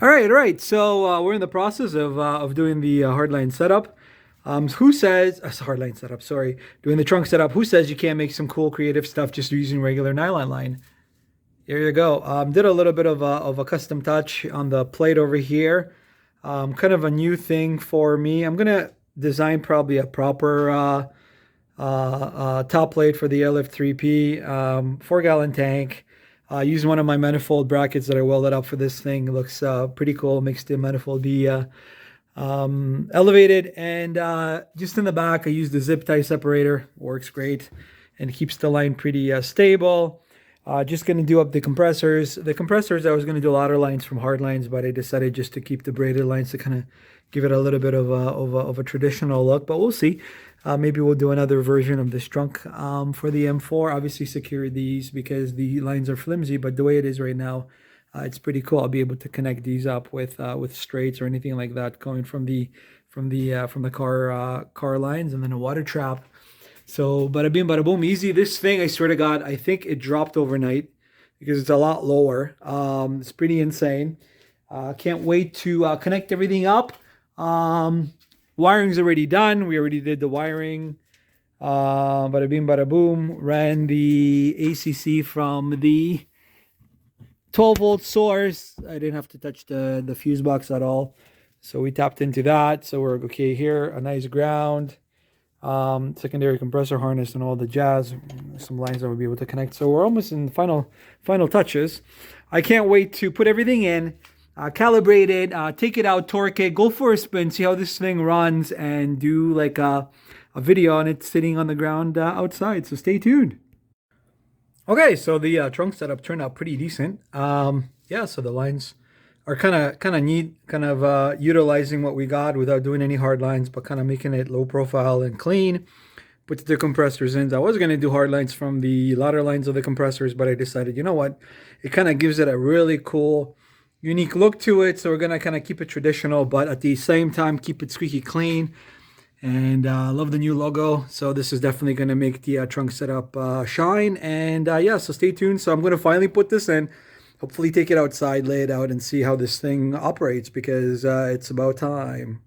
All right. So we're in the process of doing the hardline setup. Who says hardline setup? Sorry, doing the trunk setup. Who says you can't make some cool creative stuff just using regular nylon line? Here you go. Did a little bit of a custom touch on the plate over here. Kind of a new thing for me. I'm gonna design probably a proper top plate for the LF3P, 4 gallon tank. Using one of my manifold brackets that I welded up for this thing. It looks pretty cool. Makes the manifold be elevated. And just in the back, I used the zip tie separator. Works great and keeps the line pretty stable. Just going to do up the compressors. The compressors, I was going to do ladder lines from hard lines, but I decided just to keep the braided lines to kind of give it a little bit of a traditional look, but we'll see. Maybe we'll do another version of this trunk for the M4. Obviously secure these because the lines are flimsy, but the way it is right now, it's pretty cool. I'll be able to connect these up with straights or anything like that going from the car lines, and then a water trap. So bada bing, bada boom, easy. This thing, I swear to God, I think it dropped overnight because it's a lot lower. It's pretty insane. Can't wait to connect everything up. Wiring's already done. We already did the wiring. Bada bing, bada boom. Ran the ACC from the 12-volt source. I didn't have to touch the fuse box at all. So we tapped into that. So we're okay here. A nice ground. Secondary compressor harness and all the jazz. Some lines that we'll be able to connect. So we're almost in final touches. I can't wait to put everything in, calibrate it, take it out, torque it, go for a spin, see how this thing runs, and do like a video on it sitting on the ground outside. So stay tuned. Okay, so the trunk setup turned out pretty decent. Yeah, so the lines are kind of neat, utilizing what we got without doing any hard lines, but kind of making it low profile and clean. Put the compressors in. I was going to do hard lines from the ladder lines of the compressors, but I decided, you know what, it kind of gives it a really cool, unique look to it. So we're going to kind of keep it traditional, but at the same time keep it squeaky clean. And love the new logo. So this is definitely going to make the trunk setup shine. And yeah, so stay tuned. So I'm going to finally put this in. Hopefully take it outside, lay it out, and see how this thing operates, because it's about time.